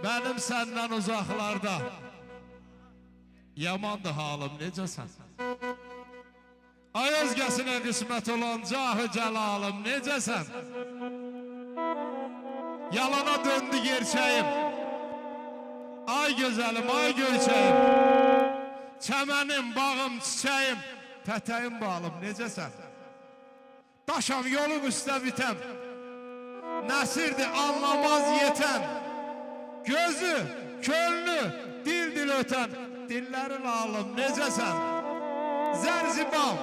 Benim senden uzaklarda. Yamandı halım, necəsən? Ay özgəsinə qismət olan cahı cəlalım, necəsən? Yalana döndü gerçəyim. Ay gözəlim, ay göyçəyim. Çəmənim, bağım, çiçəyim. Pətəyim balım, necəsən? Daşam yolun üstə bitəm. Nəsirdir anlamaz yetən. Gözü, könlü, dil ötən. Dilləri lalım, necəsən? Zərzibam,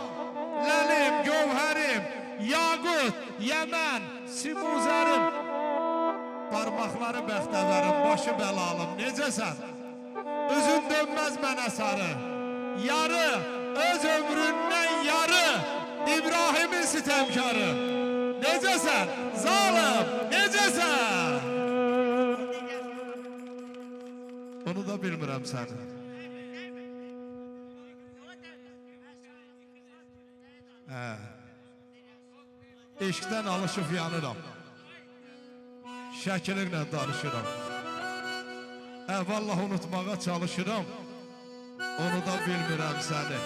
ləlim, gövhərim, yaqut, yəmən, simuzərim. Parmaqları bəxtəvərim, başı bəlalım, necəsən? Özün dönməz mənə sarı. Yarı, öz ömründən yarı. İbrahimin sitəmkarı. Necəsən? Zalım, necəsən? Onu da bilmirəm səni. Eşkdən alışıb yanıram. Şəkilinlə danışıram. Vallahi unutmağa çalışıram. Onu da bilmirəm səni.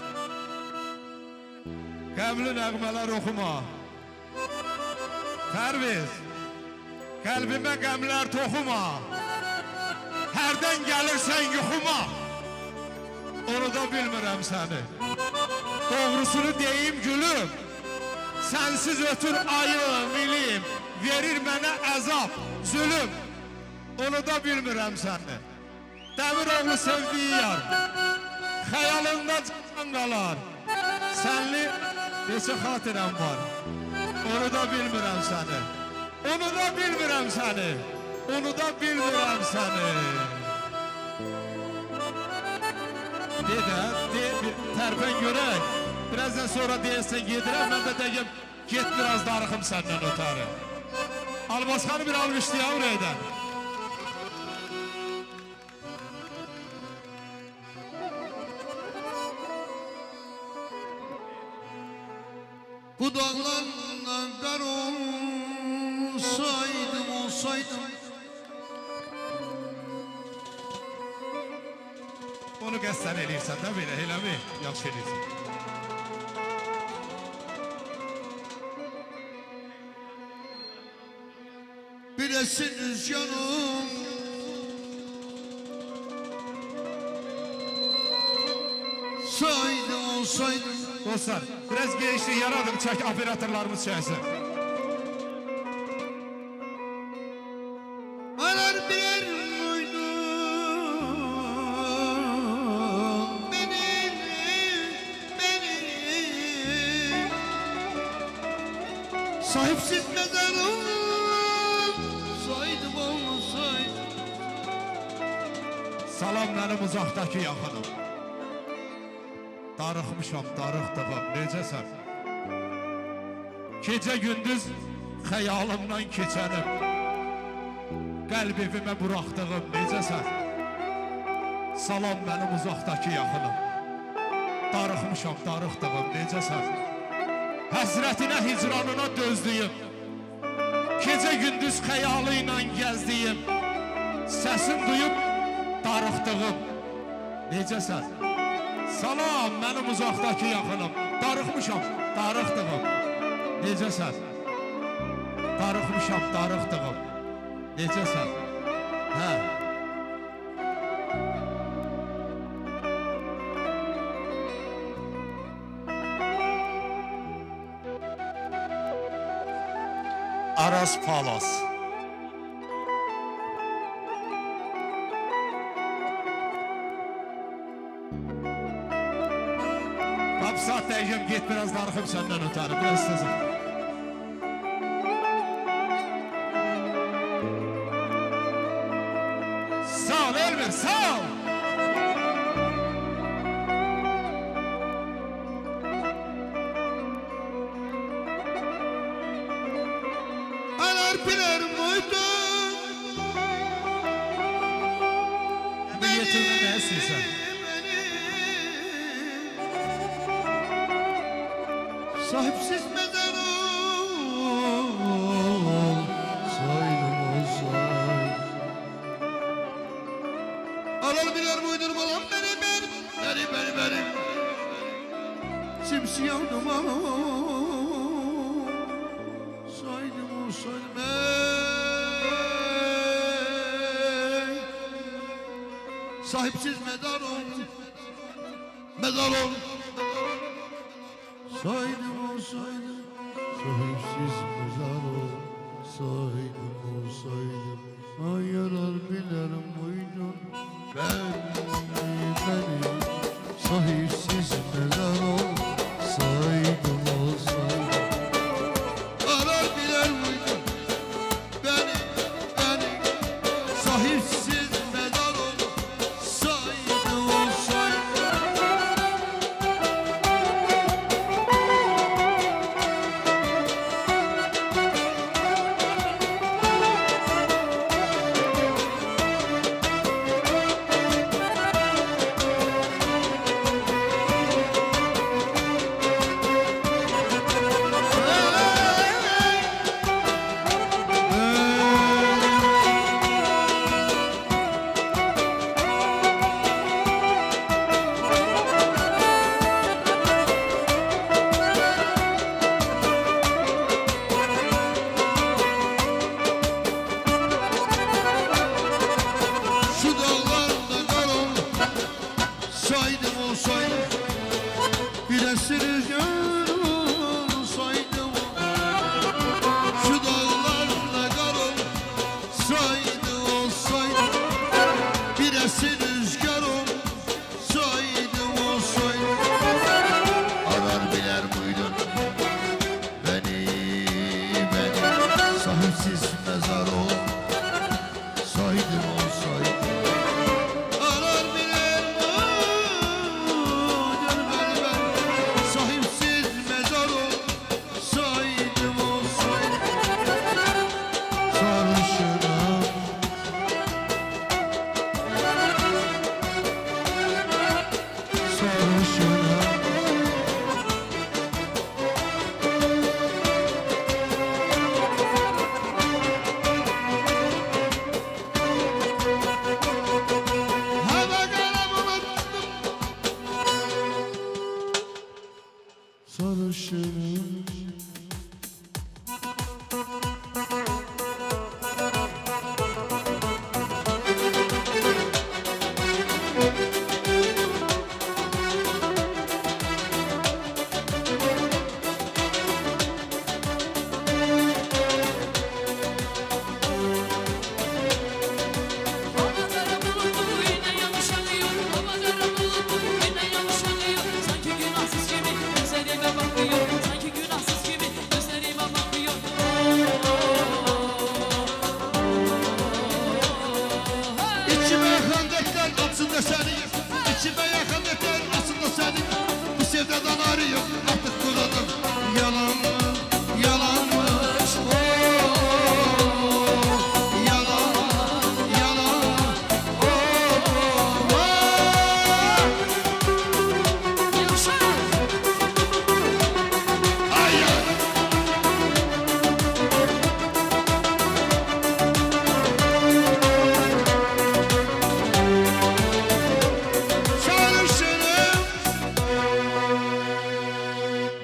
Qəmli nəğmələr oxuma. Pərviz, qəlbimə qəmlər toxuma. Hərdən gəlirsən yuxuma. Onu da bilmirəm səni. Doğrusunu deyim gülüm. Sensiz ötür ayım, ilim. Verir mənə əzab, zulüm. Onu da bilmirəm səni. Dəmiroğlu sevdiyi yar. Xəyalında can qalar. Sənli neçə xatirəm var. Onu da bilmirəm səni. Onu da bilmirəm səni. Onu da bilmirəm səni. De, tərpən görək. Birazdan sonra deyəsən gedirəm, mən də deyəm, get biraz darıxım səndən ötəri. Albasxanı bir almışdıyam oraydan. Bu dağlardan qar olsaydım. Onu qəssən eləyirsən də belə, eləmi? Yaxşı eləyirsən. Biləsiniz canım, olsaydım. Dostlar, biraz gençlik yaradım, çək operatorlarımız çəksin. Arar birer muydun beni. Sahipsiz mezarım saydım olsaydım. Salam mənim uzaqdakı yaxınım. Darıxmışam, darıxdığım, necəsən? Gecə gündüz xəyalımdan keçənim. Qəlb evimə buraxdığım, necəsən? Salam mənim uzaqdakı yaxınım. Darıxmışam, darıxdığım, necəsən? Həsrətinə, hicranına dözdüyüm. Gecə gündüz xəyalı ilə gəzdiyim. Səsin duyub darıxdığım, necəsən? Salam mənim uzaqdakı yaxınım. Darıxmışam, darıxdığım, necəsən? Darıxmışam, darıxdığım, necəsən? Hə? Aras Palas. Saat dəyəcəm, get biraz darıxım səndən ötəri, biraz istəsən. Sağ ol Elmir, sağ ol. Arar birer muydun Bir yetirmə nə istəyirsən? Sahipsiz mezarım saydım olsaydım. Alır bilir buydurma lan benim. Simsiyah duman saydım o saydım ey. Sahipsiz mezar ol saydım o saydım. Sahipsiz mezar ol saydım o saydım. Ay yarar bilerim buydun beni sahipsiz mezar ol saydım o saydım. Arar biler buydun beni sahipsiz mezar ol saydım o saydım. Şu dağlarda kar ol saydım o saydım. Bir esir rüzgar saydım o. Şu dağlarda kar ol saydım o saydım. Bir esir rüzgar ol saydım o saydım. Arar biler buydun beni sahipsiz mezar ol saydım o saydım. Arar bilir buydun beni sahipsiz mezar ol saydım o saydım. Sarışınım hava karam unuttum sarışınım. Hava kara bulutlu yine yağışlanıyor. Hava kara bulutlu yine yağışlanıyor. Sanki günahsız gibi gözlerime bakıyor. Sanki günahsız gibi gözlerime bakıyor. İçime yakındıklar aslında senin. İçime yakındıklar aslında senin. Bu sevdadan arıyorum.